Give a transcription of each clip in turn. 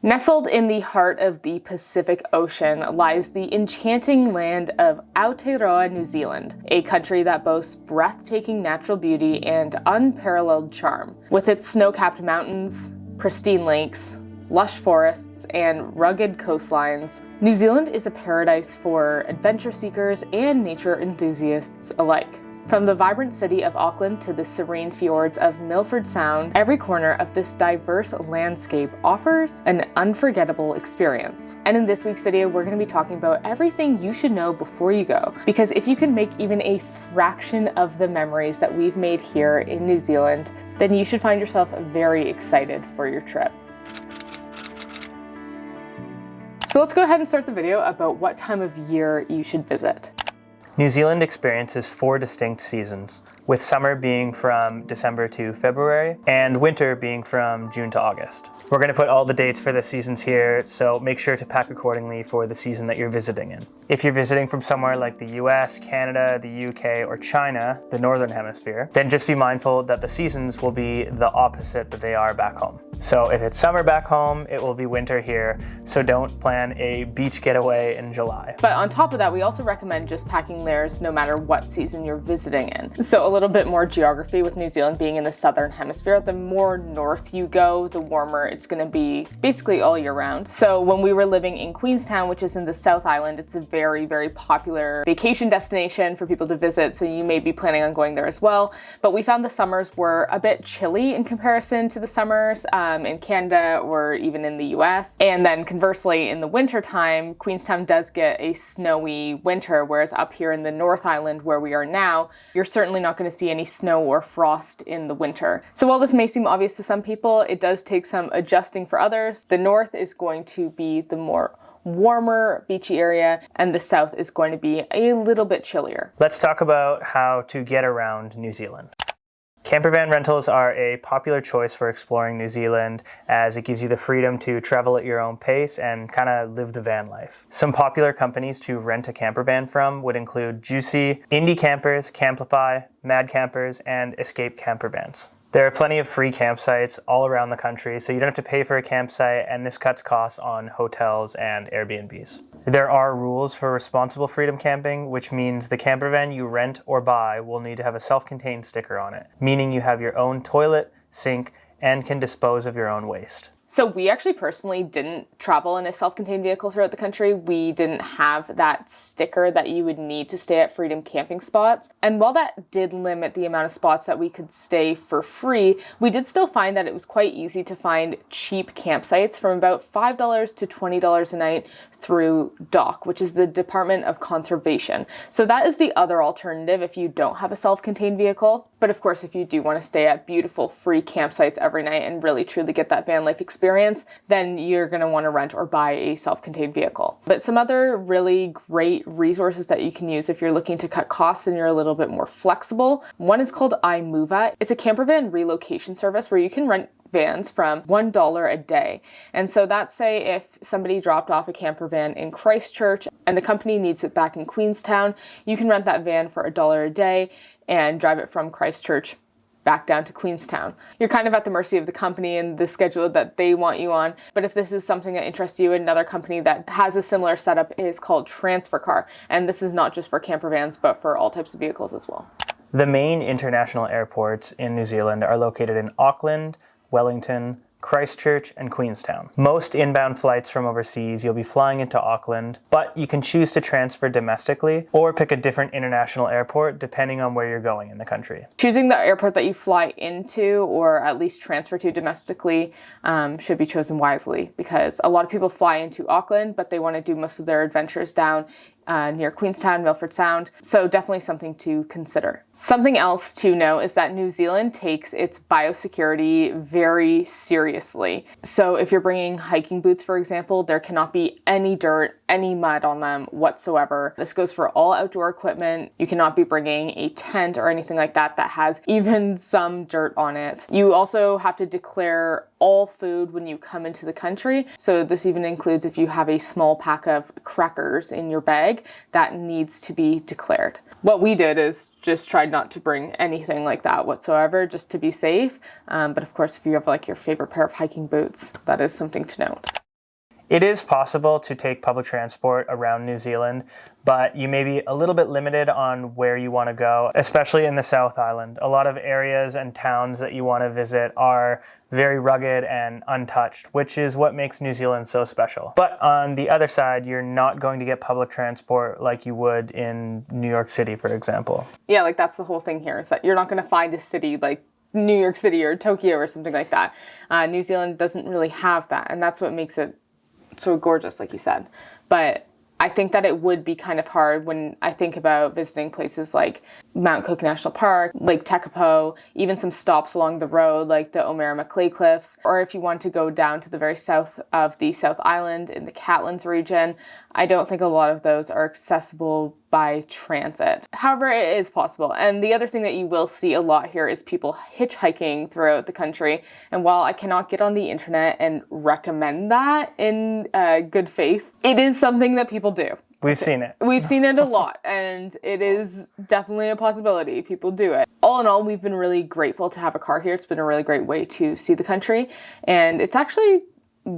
Nestled in the heart of the Pacific Ocean lies the enchanting land of Aotearoa, New Zealand, a country that boasts breathtaking natural beauty and unparalleled charm. With its snow-capped mountains, pristine lakes, lush forests, and rugged coastlines, New Zealand is a paradise for adventure seekers and nature enthusiasts alike. From the vibrant city of Auckland to the serene fjords of Milford Sound, every corner of this diverse landscape offers an unforgettable experience. And in this week's video, we're going to be talking about everything you should know before you go. Because if you can make even a fraction of the memories that we've made here in New Zealand, then you should find yourself very excited for your trip. So let's go ahead and start the video about what time of year you should visit. New Zealand experiences 4 distinct seasons, with summer being from December to February and winter being from June to August. We're going to put all the dates for the seasons here, so make sure to pack accordingly for the season that you're visiting in. If you're visiting from somewhere like the US, Canada, the UK, or China, the Northern Hemisphere, then just be mindful that the seasons will be the opposite that they are back home. So if it's summer back home, it will be winter here, so don't plan a beach getaway in July. But on top of that, we also recommend just packing layers no matter what season you're visiting in. So a little bit more geography with New Zealand being in the Southern Hemisphere. The more north you go, the warmer it's going to be basically all year round. So when we were living in Queenstown, which is in the South Island, it's a very, very popular vacation destination for people to visit. So you may be planning on going there as well. But we found the summers were a bit chilly in comparison to the summers in Canada or even in the US. And then conversely, in the winter time, Queenstown does get a snowy winter, whereas up here in the North Island where we are now, you're certainly not going to see any snow or frost in the winter. So while this may seem obvious to some people, it does take some adjusting for others. The north is going to be the more warmer beachy area, and the south is going to be a little bit chillier. Let's talk about how to get around New Zealand. Campervan rentals are a popular choice for exploring New Zealand, as it gives you the freedom to travel at your own pace and kind of live the van life. Some popular companies to rent a campervan from would include Juicy, Indie Campers, Camplify, Mad Campers, and Escape Campervans. There are plenty of free campsites all around the country, so you don't have to pay for a campsite, and this cuts costs on hotels and Airbnbs. There are rules for responsible freedom camping, which means the campervan you rent or buy will need to have a self-contained sticker on it, meaning you have your own toilet, sink, and can dispose of your own waste. So we actually personally didn't travel in a self-contained vehicle throughout the country. We didn't have that sticker that you would need to stay at freedom camping spots. And while that did limit the amount of spots that we could stay for free, we did still find that it was quite easy to find cheap campsites from about $5 to $20 a night through DOC, which is the Department of Conservation. So that is the other alternative if you don't have a self-contained vehicle. But of course, if you do want to stay at beautiful free campsites every night and really truly get that van life experience, then you're going to want to rent or buy a self-contained vehicle. But some other really great resources that you can use if you're looking to cut costs and you're a little bit more flexible. One is called iMova. It's a campervan relocation service where you can rent vans from $1 a day. And so that's, say, if somebody dropped off a camper van in Christchurch and the company needs it back in Queenstown, you can rent that van for $1 a day and drive it from Christchurch back down to Queenstown. You're kind of at the mercy of the company and the schedule that they want you on. But if this is something that interests you, another company that has a similar setup is called Transfer Car. And this is not just for camper vans, but for all types of vehicles as well. The main international airports in New Zealand are located in Auckland, Wellington, Christchurch, and Queenstown. Most inbound flights from overseas, you'll be flying into Auckland, but you can choose to transfer domestically or pick a different international airport depending on where you're going in the country. Choosing the airport that you fly into or at least transfer to domestically should be chosen wisely, because a lot of people fly into Auckland, but they want to do most of their adventures down near Queenstown, Milford Sound. So definitely something to consider. Something else to know is that New Zealand takes its biosecurity very seriously. So if you're bringing hiking boots, for example, there cannot be any dirt, any mud on them whatsoever. This goes for all outdoor equipment. You cannot be bringing a tent or anything like that that has even some dirt on it. You also have to declare all food when you come into the country. So this even includes if you have a small pack of crackers in your bag, that needs to be declared. What we did is just tried not to bring anything like that whatsoever, just to be safe. But of course, if you have like your favorite pair of hiking boots, that is something to note. It is possible to take public transport around New Zealand, but you may be a little bit limited on where you want to go, especially in the South Island. A lot of areas and towns that you want to visit are very rugged and untouched, which is what makes New Zealand so special. But on the other side, you're not going to get public transport like you would in New York City, for example. Yeah, like that's the whole thing here, is that you're not going to find a city like New York City or Tokyo or something like that. New Zealand doesn't really have that, and that's what makes it so gorgeous, like you said. But I think that it would be kind of hard when I think about visiting places like Mount Cook National Park, Lake Tekapo, even some stops along the road like the Omarama Clay Cliffs, or if you want to go down to the very south of the South Island in the Catlins region. I don't think a lot of those are accessible by transit. However, it is possible. And the other thing that you will see a lot here is people hitchhiking throughout the country. And while I cannot get on the internet and recommend that in good faith, it is something that people do. We've seen it. We've seen it a lot, and it is definitely a possibility. People do it. All in all, we've been really grateful to have a car here. It's been a really great way to see the country, and it's actually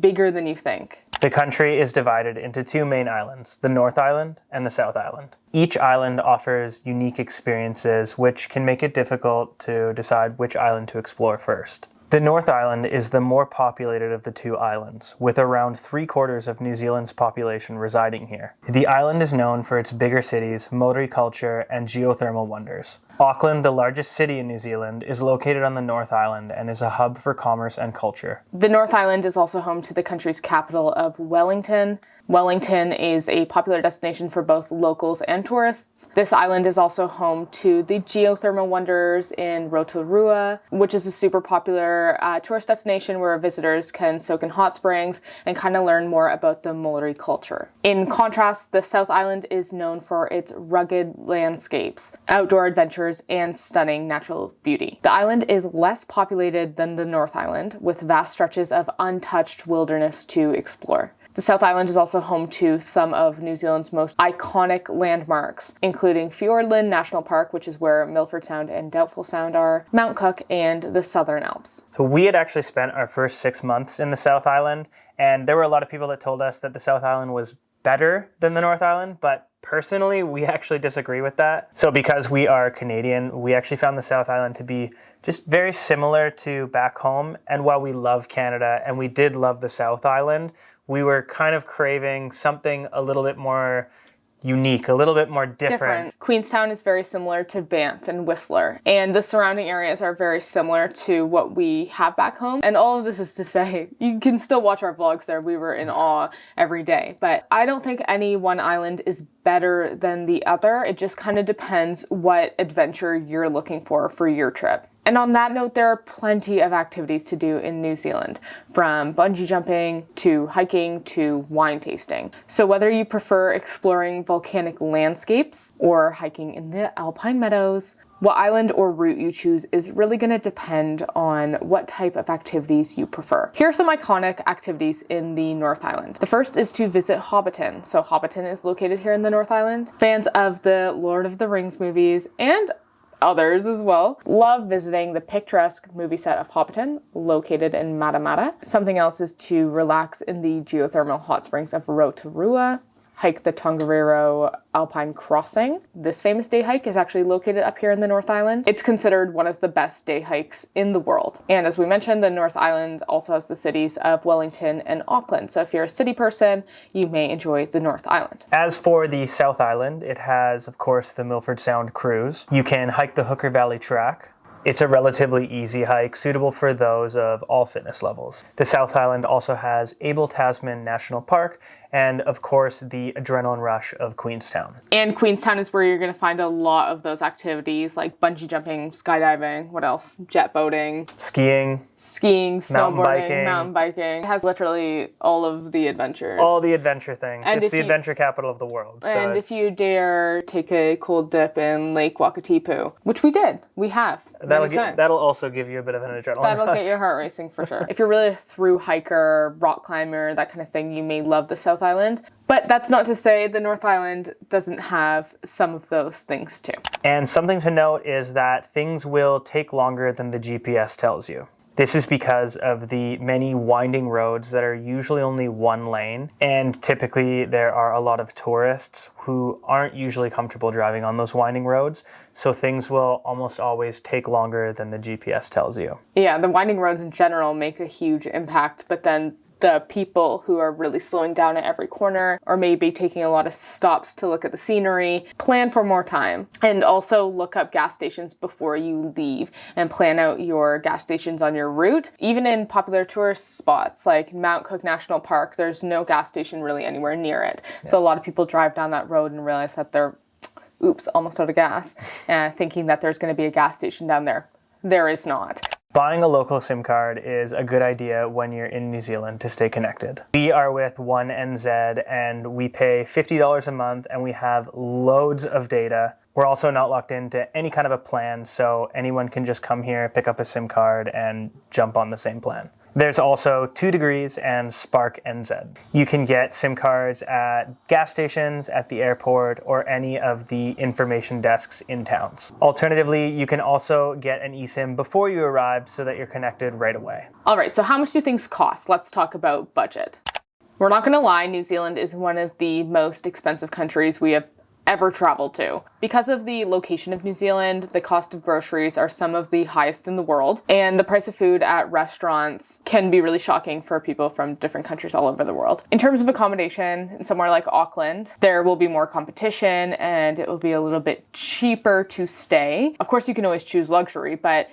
bigger than you think. The country is divided into two main islands, the North Island and the South Island. Each island offers unique experiences, which can make it difficult to decide which island to explore first. The North Island is the more populated of the two islands, with around 3/4 of New Zealand's population residing here. The island is known for its bigger cities, Maori culture, and geothermal wonders. Auckland, the largest city in New Zealand, is located on the North Island and is a hub for commerce and culture. The North Island is also home to the country's capital of Wellington. Wellington is a popular destination for both locals and tourists. This island is also home to the geothermal wonders in Rotorua, which is a super popular tourist destination where visitors can soak in hot springs and kind of learn more about the Maori culture. In contrast, the South Island is known for its rugged landscapes, outdoor adventures, and stunning natural beauty. The island is less populated than the North Island, with vast stretches of untouched wilderness to explore. The South Island is also home to some of New Zealand's most iconic landmarks, including Fiordland National Park, which is where Milford Sound and Doubtful Sound are, Mount Cook, and the Southern Alps. So we had actually spent our first 6 months in the South Island, and there were a lot of people that told us that the South Island was better than the North Island, but personally, we actually disagree with that. So because we are Canadian, we actually found the South Island to be just very similar to back home. And while we love Canada and we did love the South Island, we were kind of craving something a little bit more unique, a little bit more different. Queenstown is very similar to Banff and Whistler, and the surrounding areas are very similar to what we have back home. And all of this is to say, you can still watch our vlogs there. We were in awe every day. But I don't think any one island is better than the other. It just kind of depends what adventure you're looking for your trip. And on that note, there are plenty of activities to do in New Zealand, from bungee jumping to hiking to wine tasting. So whether you prefer exploring volcanic landscapes or hiking in the alpine meadows, what island or route you choose is really going to depend on what type of activities you prefer. Here are some iconic activities in the North Island. The first is to visit Hobbiton. So Hobbiton is located here in the North Island. Fans of the Lord of the Rings movies and others as well love visiting the picturesque movie set of Hobbiton, located in Matamata. Something else is to relax in the geothermal hot springs of Rotorua, hike the Tongariro Alpine Crossing. This famous day hike is actually located up here in the North Island. It's considered one of the best day hikes in the world. And as we mentioned, the North Island also has the cities of Wellington and Auckland. So if you're a city person, you may enjoy the North Island. As for the South Island, it has, of course, the Milford Sound cruise. You can hike the Hooker Valley Track. It's a relatively easy hike, suitable for those of all fitness levels. The South Island also has Abel Tasman National Park, and of course, the adrenaline rush of Queenstown. And Queenstown is where you're going to find a lot of those activities, like bungee jumping, skydiving, what else? Jet boating. Skiing, snowboarding, mountain biking. It has literally all of the adventures. All the adventure things. And it's the adventure capital of the world. And if you dare take a cold dip in Lake Wakatipu, which we did, we have. That'll also give you a bit of an adrenaline That'll rush. get your heart racing for sure. If you're really a thru hiker, rock climber, that kind of thing, you may love the South Island. But that's not to say the North Island doesn't have some of those things too. And something to note is that things will take longer than the GPS tells you. This is because of the many winding roads that are usually only one lane, and typically there are a lot of tourists who aren't usually comfortable driving on those winding roads, so things will almost always take longer than the GPS tells you. Yeah, the winding roads in general make a huge impact, but then the people who are really slowing down at every corner or maybe taking a lot of stops to look at the scenery, plan for more time. And also look up gas stations before you leave and plan out your gas stations on your route. Even in popular tourist spots like Mount Cook National Park, there's no gas station really anywhere near it. Yeah. So a lot of people drive down that road and realize that they're, almost out of gas, thinking that there's going to be a gas station down there. There is not. Buying a local SIM card is a good idea when you're in New Zealand to stay connected. We are with 1NZ and we pay $50 a month and we have loads of data. We're also not locked into any kind of a plan, so anyone can just come here, pick up a SIM card, and jump on the same plan. There's also 2 Degrees and Spark NZ. You can get SIM cards at gas stations, at the airport, or any of the information desks in towns. Alternatively, you can also get an eSIM before you arrive so that you're connected right away. All right, so how much do things cost? Let's talk about budget. We're not going to lie, New Zealand is one of the most expensive countries we have ever traveled to. Because of the location of New Zealand, the cost of groceries are some of the highest in the world, and the price of food at restaurants can be really shocking for people from different countries all over the world. In terms of accommodation, in somewhere like Auckland, there will be more competition and it will be a little bit cheaper to stay. Of course, you can always choose luxury, but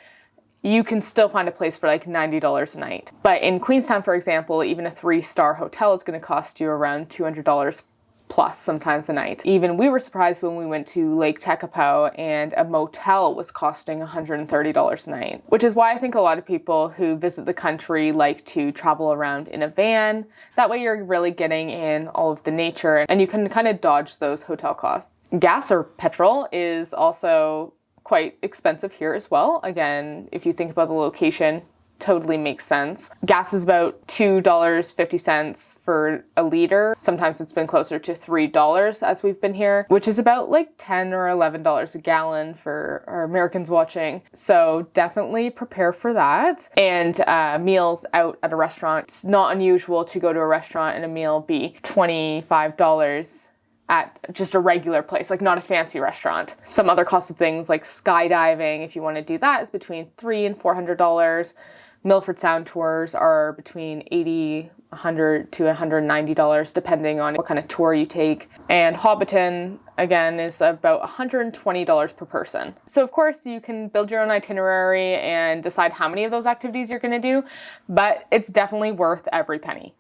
you can still find a place for like $90 a night. But in Queenstown, for example, even a 3-star hotel is going to cost you around $200 plus sometimes a night. Even we were surprised when we went to Lake Tekapo and a motel was costing $130 a night, which is why I think a lot of people who visit the country like to travel around in a van. That way you're really getting in all of the nature and you can kind of dodge those hotel costs. Gas or petrol is also quite expensive here as well. Again, if you think about the location, totally makes sense. Gas is about $2.50 for a liter. Sometimes it's been closer to $3 as we've been here, which is about like $10 or $11 a gallon for our Americans watching. So definitely prepare for that. And meals out at a restaurant. It's not unusual to go to a restaurant and a meal be $25 at just a regular place, like not a fancy restaurant. Some other costs of things like skydiving, if you want to do that, is between $300 and $400. Milford Sound tours are between $80, $100 to $190, depending on what kind of tour you take. And Hobbiton, again, is about $120 per person. So of course you can build your own itinerary and decide how many of those activities you're going to do, but it's definitely worth every penny.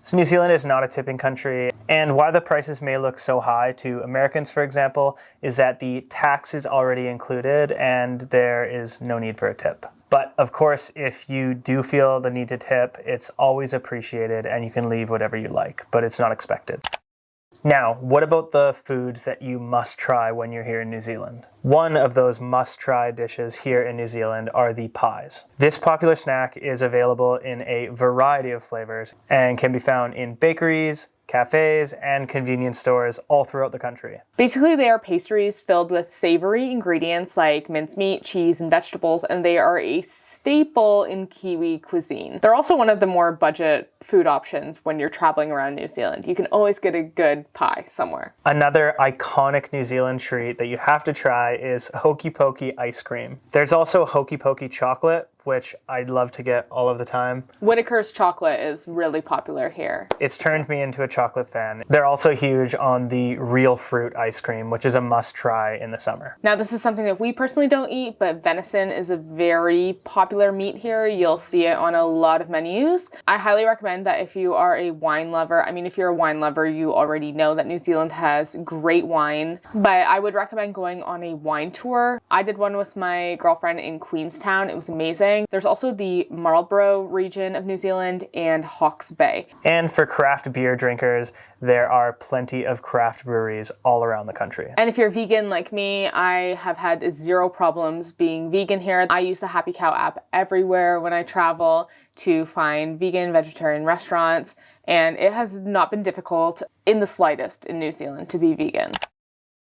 So New Zealand is not a tipping country, and why the prices may look so high to Americans, for example, is that the tax is already included and there is no need for a tip. But of course, if you do feel the need to tip, it's always appreciated and you can leave whatever you like, but it's not expected. Now, what about the foods that you must try when you're here in New Zealand? One of those must-try dishes here in New Zealand are the pies. This popular snack is available in a variety of flavors and can be found in bakeries, cafes, and convenience stores all throughout the country. Basically, they are pastries filled with savory ingredients like mincemeat, cheese, and vegetables, and they are a staple in Kiwi cuisine. They're also one of the more budget food options when you're traveling around New Zealand. You can always get a good pie somewhere. Another iconic New Zealand treat that you have to try is Hokey Pokey ice cream. There's also Hokey Pokey chocolate, which I'd love to get all of the time. Whitaker's chocolate is really popular here. It's turned me into a chocolate fan. They're also huge on the real fruit ice cream, which is a must try in the summer. Now, this is something that we personally don't eat, but venison is a very popular meat here. You'll see it on a lot of menus. I highly recommend that if you are a wine lover, if you're a wine lover, you already know that New Zealand has great wine, but I would recommend going on a wine tour. I did one with my girlfriend in Queenstown. It was amazing. There's also the Marlborough region of New Zealand and Hawke's Bay. And for craft beer drinkers, there are plenty of craft breweries all around the country. And if you're vegan like me, I have had zero problems being vegan here. I use the Happy Cow app everywhere when I travel to find vegan, vegetarian restaurants, and it has not been difficult in the slightest in New Zealand to be vegan.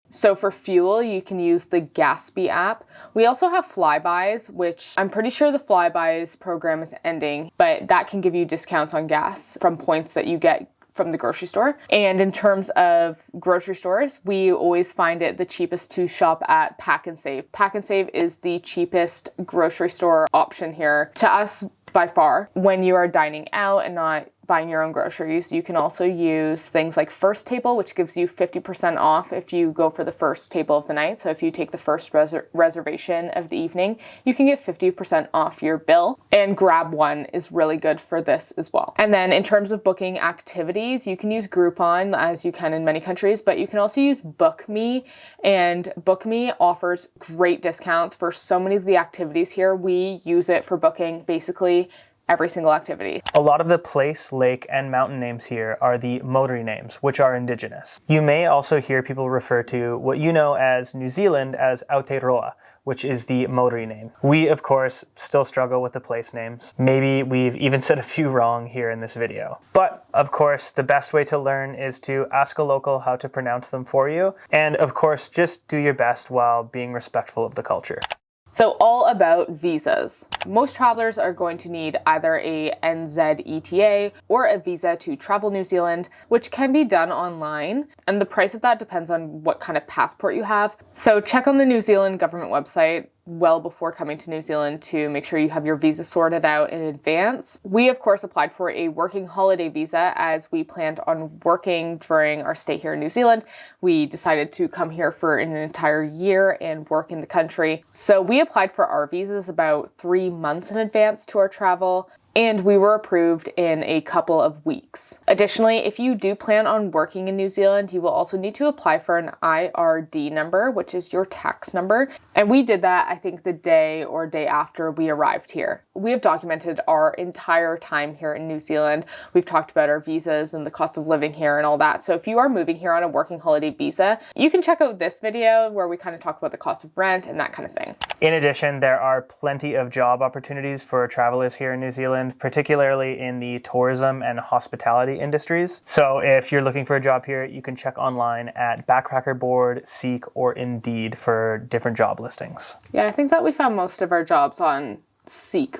So for fuel, you can use the Gatsby app. We also have Flybys, which I'm pretty sure the Flybys program is ending, but that can give you discounts on gas from points that you get from the grocery store. And in terms of grocery stores, we always find it the cheapest to shop at Pack and Save. Pack and Save is the cheapest grocery store option here to us by far. When you are dining out and not buying your own groceries, you can also use things like First Table, which gives you 50% off if you go for the first table of the night. So if you take the first reservation of the evening, you can get 50% off your bill. And Grab One is really good for this as well. And then in terms of booking activities, you can use Groupon, as you can in many countries, but you can also use BookMe. And BookMe offers great discounts for so many of the activities here. We use it for booking basically every single activity. A lot of the place, lake, and mountain names here are the Maori names, which are indigenous. You may also hear people refer to what you know as New Zealand as Aotearoa, which is the Maori name. We, of course, still struggle with the place names. Maybe we've even said a few wrong here in this video. But, of course, the best way to learn is to ask a local how to pronounce them for you. And, of course, just do your best while being respectful of the culture. So all about visas. Most travelers are going to need either a NZETA or a visa to travel New Zealand, which can be done online. And the price of that depends on what kind of passport you have. So check on the New Zealand government website well before coming to New Zealand to make sure you have your visa sorted out in advance. We, of course, applied for a working holiday visa as we planned on working during our stay here in New Zealand. We decided to come here for an entire year and work in the country. So we applied for our visas about 3 months in advance to our travel, and we were approved in a couple of weeks. Additionally, if you do plan on working in New Zealand, you will also need to apply for an IRD number, which is your tax number. And we did that, I think, the day or day after we arrived here. We have documented our entire time here in New Zealand. We've talked about our visas and the cost of living here and all that. So if you are moving here on a working holiday visa, you can check out this video where we kind of talk about the cost of rent and that kind of thing. In addition, there are plenty of job opportunities for travelers here in New Zealand, particularly in the tourism and hospitality industries. So if you're looking for a job here, you can check online at Backpacker Board, Seek, or Indeed for different job listings. Yeah, I think that we found most of our jobs on Seek.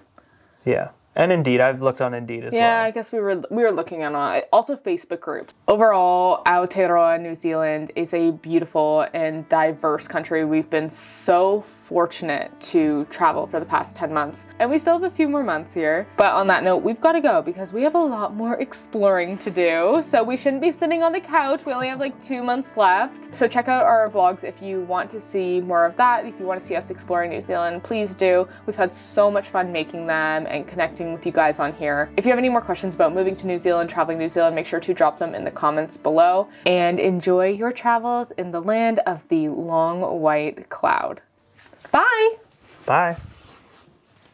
Yeah. And Indeed, I've looked on Indeed as well. Yeah, I guess we were looking on also Facebook groups. Overall, Aotearoa, New Zealand is a beautiful and diverse country. We've been so fortunate to travel for the past 10 months, and we still have a few more months here. But on that note, we've got to go because we have a lot more exploring to do. So we shouldn't be sitting on the couch. We only have like 2 months left. So check out our vlogs if you want to see more of that. If you want to see us exploring New Zealand, please do. We've had so much fun making them and connecting with you guys on here. If you have any more questions about moving to New Zealand, traveling New Zealand, make sure to drop them in the comments below, and enjoy your travels in the land of the long white cloud. Bye! Bye!